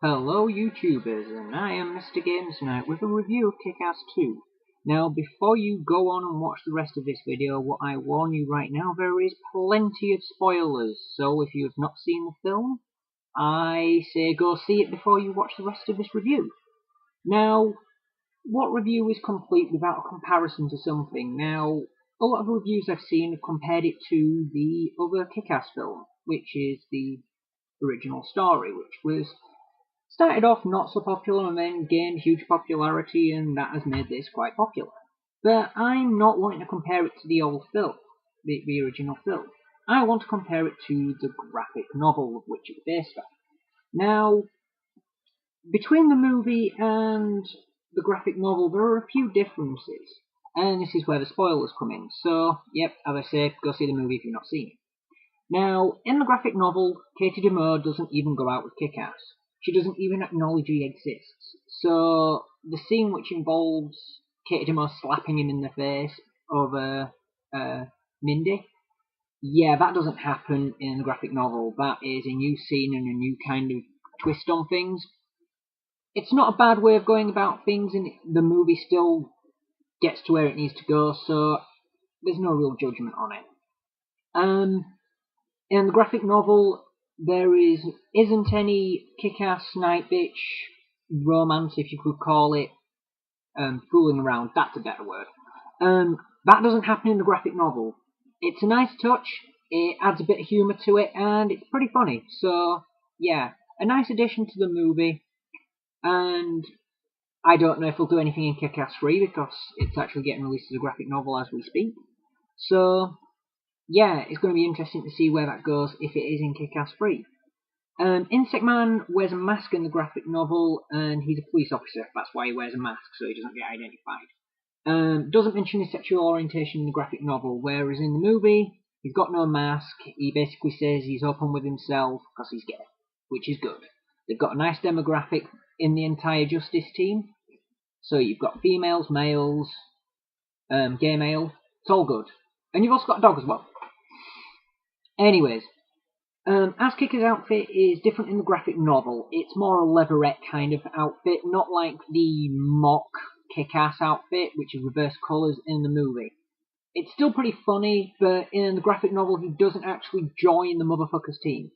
Hello YouTubers, and I am MrGamesKnight with a review of Kick-Ass 2. Now before you go on and watch the rest of this video, what I warn you right now, there is plenty of spoilers, so if you have not seen the film, I say go see it before you watch the rest of this review. Now, what review is complete without a comparison to something? Now, a lot of reviews I've seen have compared it to the other Kick-Ass film, which is the original story, which was started off not so popular and then gained huge popularity, and that has made this quite popular. But I'm not wanting to compare it to the old film, the original film. I want to compare it to the graphic novel of which it's based on. Now, between the movie and the graphic novel, there are a few differences, and this is where the spoilers come in. So, yep, as I say, go see the movie if you've not seen it. Now, in the graphic novel, Katie Demore doesn't even go out with Kick-Ass. She doesn't even acknowledge he exists. So, the scene which involves Katie Demore slapping him in the face over Mindy, yeah, that doesn't happen in the graphic novel. That is a new scene and a new kind of twist on things. It's not a bad way of going about things, and the movie still gets to where it needs to go, so there's no real judgment on it. In the graphic novel, there isn't any kick-ass night bitch romance, if you could call it, fooling around. That's a better word. That doesn't happen in the graphic novel. It's a nice touch. It adds a bit of humour to it, and it's pretty funny. So yeah, a nice addition to the movie. And I don't know if we'll do anything in Kick-Ass 3 because it's actually getting released as a graphic novel as we speak. So yeah, it's going to be interesting to see where that goes if it is in Kick-Ass 3. Insect Man wears a mask in the graphic novel, and he's a police officer. That's why he wears a mask, so he doesn't get identified. Doesn't mention his sexual orientation in the graphic novel, whereas in the movie, he's got no mask. He basically says he's open with himself because he's gay, which is good. They've got a nice demographic in the entire Justice team. So you've got females, males, gay male. It's all good. And you've also got a dog as well. Anyways, Ass Kicker's outfit is different in the graphic novel. It's more a leatherette kind of outfit, not like the mock Kick-Ass outfit, which is reverse colours in the movie. It's still pretty funny, but in the graphic novel, he doesn't actually join the motherfucker's team.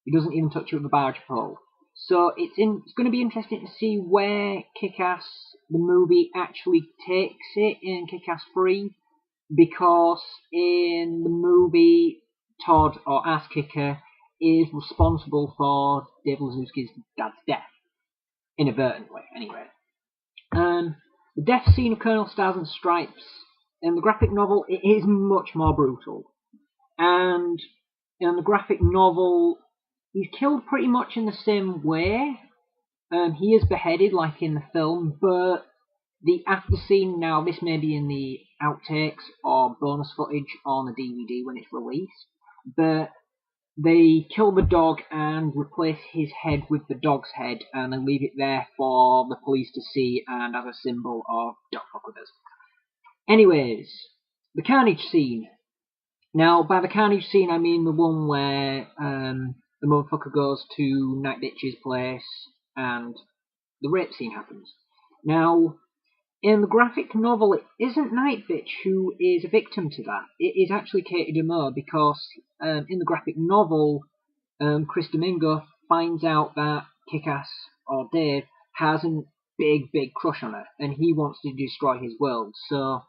He doesn't even touch it with a barge pole. So it's going to be interesting to see where Kick-Ass, the movie, actually takes it in Kick-Ass 3, because in the movie, Todd, or Ass Kicker, is responsible for Dave Lazuski's dad's death. Inadvertently, anyway. The death scene of Colonel Stars and Stripes in the graphic novel, it is much more brutal. And in the graphic novel, he's killed pretty much in the same way. He is beheaded like in the film, but the after scene, now this may be in the outtakes or bonus footage on the DVD when it's released, but they kill the dog and replace his head with the dog's head, and then leave it there for the police to see and as a symbol of don't fuck with us. Anyways, the carnage scene. Now, by the carnage scene, I mean the one where the motherfucker goes to Night Bitch's place and the rape scene happens. Now, in the graphic novel, it isn't Night Bitch who is a victim to that. It is actually Katie Demore, because in the graphic novel, Chris Domingo finds out that Kick-Ass, or Dave, has a big crush on her, and he wants to destroy his world. So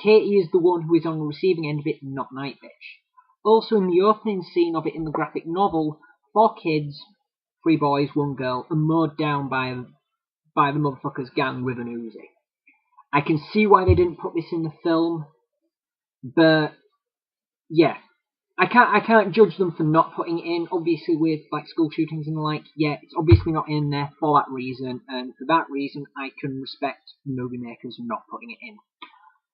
Katie is the one who is on the receiving end of it, not Night Bitch. Also, in the opening scene of it in the graphic novel, 4 kids, 3 boys, 1 girl, are mowed down by the motherfucker's gang with an Uzi. I can see why they didn't put this in the film, but yeah, I can't judge them for not putting it in. Obviously, with like school shootings and the like, yeah, it's obviously not in there for that reason, and for that reason, I can respect the movie makers not putting it in.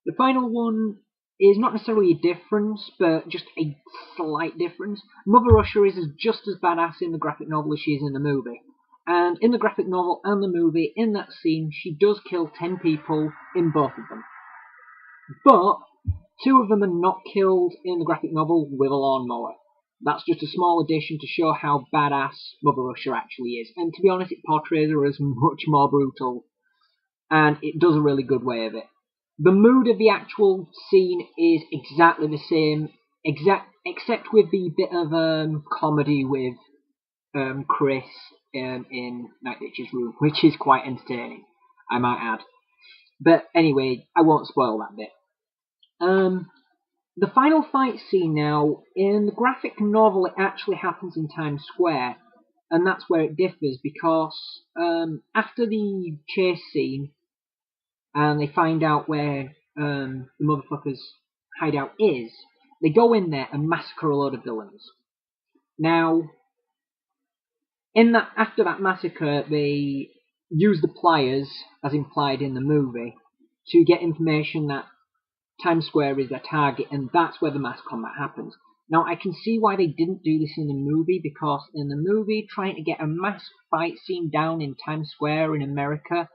The final one is not necessarily a difference, but just a slight difference. Mother Russia is just as badass in the graphic novel as she is in the movie. And in the graphic novel and the movie, in that scene, she does kill 10 people in both of them. But 2 of them are not killed in the graphic novel with a lawnmower. That's just a small addition to show how badass Mother Russia actually is. And to be honest, it portrays her as much more brutal, and it does a really good way of it. The mood of the actual scene is exactly the same, except with the bit of comedy with Chris in Night Bitch's room, which is quite entertaining, I might add. But anyway, I won't spoil that bit. The final fight scene now, in the graphic novel, it actually happens in Times Square, and that's where it differs, because after the chase scene, and they find out where the motherfucker's hideout is, they go in there and massacre a load of villains. Now, after that massacre, they use the pliers, as implied in the movie, to get information that Times Square is their target, and that's where the mass combat happens. Now, I can see why they didn't do this in the movie, because in the movie, trying to get a mass fight scene down in Times Square in America,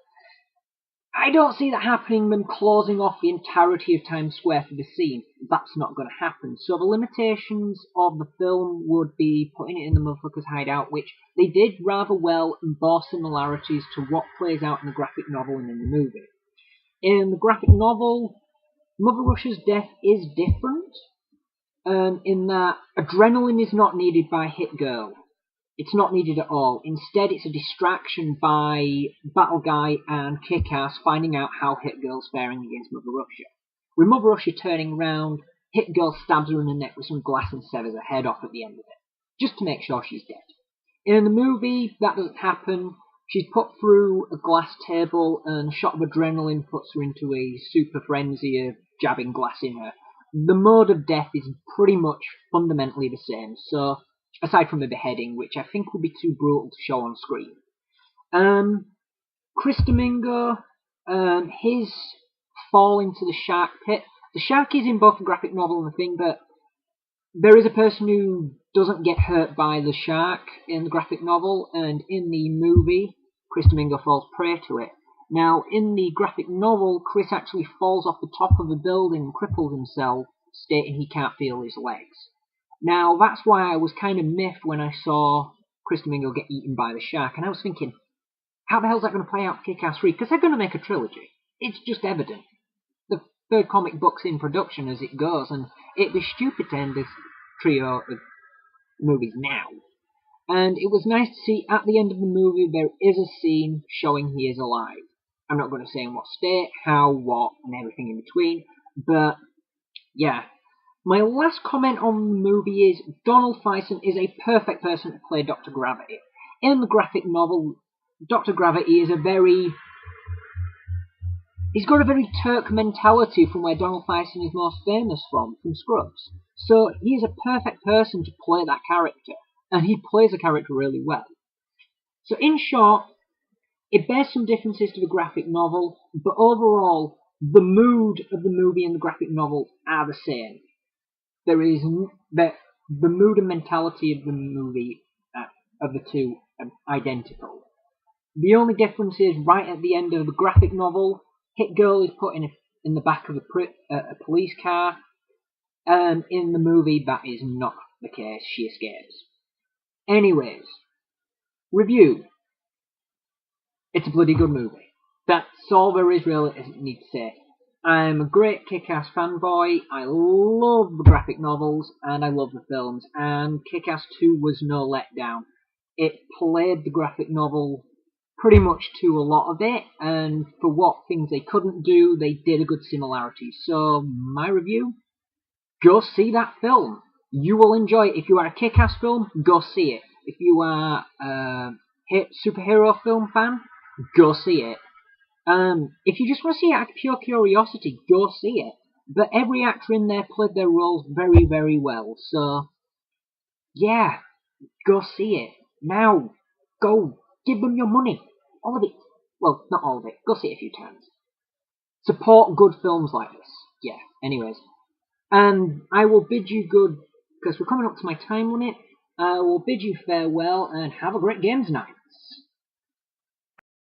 I don't see that happening, them closing off the entirety of Times Square for the scene. That's not going to happen. So the limitations of the film would be putting it in the motherfucker's hideout, which they did rather well, and bore similarities to what plays out in the graphic novel and in the movie. In the graphic novel, Mother Russia's death is different, in that adrenaline is not needed by Hit Girl. It's not needed at all. Instead, it's a distraction by Battle Guy and Kick-Ass finding out how Hit Girl's faring against Mother Russia. With Mother Russia turning around, Hit Girl stabs her in the neck with some glass and severs her head off at the end of it, just to make sure she's dead. In the movie, that doesn't happen. She's put through a glass table, and a shot of adrenaline puts her into a super frenzy of jabbing glass in her. The mode of death is pretty much fundamentally the same, so aside from the beheading, which I think would be too brutal to show on screen. Chris Domingo, his fall into the shark pit. The shark is in both the graphic novel and the thing, but there is a person who doesn't get hurt by the shark in the graphic novel, and in the movie, Chris Domingo falls prey to it. Now, in the graphic novel, Chris actually falls off the top of a building and cripples himself, stating he can't feel his legs. Now, that's why I was kind of miffed when I saw Chris Domingo get eaten by the shark, and I was thinking, how the hell is that going to play out for Kick-Ass 3? Because they're going to make a trilogy. It's just evident. The third comic book's in production as it goes, and it'd be stupid to end this trio of movies now. And it was nice to see at the end of the movie there is a scene showing he is alive. I'm not going to say in what state, how, what, and everything in between, but yeah. My last comment on the movie is Donald Faison is a perfect person to play Dr. Gravity. In the graphic novel, Dr. Gravity is he's got a very Turk mentality from where Donald Faison is most famous from Scrubs. So he is a perfect person to play that character, and he plays the character really well. So in short, it bears some differences to the graphic novel, but overall, the mood of the movie and the graphic novel are the same. There is the mood and mentality of the movie, of the two, are identical. The only difference is right at the end of the graphic novel, Hit Girl is put in the back of a police car. In the movie, that is not the case. She escapes. Anyways, review. It's a bloody good movie. That's all there is really need to say. I'm a great Kick-Ass fanboy. I love the graphic novels and I love the films, and Kick-Ass 2 was no letdown. It played the graphic novel pretty much to a lot of it, and for what things they couldn't do, they did a good similarity. So, my review? Go see that film. You will enjoy it. If you are a Kick-Ass film, go see it. If you are a superhero film fan, go see it. If you just want to see it out of pure curiosity, go see it. But every actor in there played their roles very, very well. So, yeah, go see it. Now, go. Give them your money. All of it. Well, not all of it. Go see it a few times. Support good films like this. Yeah, anyways. And I will bid you good, because we're coming up to my time limit. I will bid you farewell and have a great games night.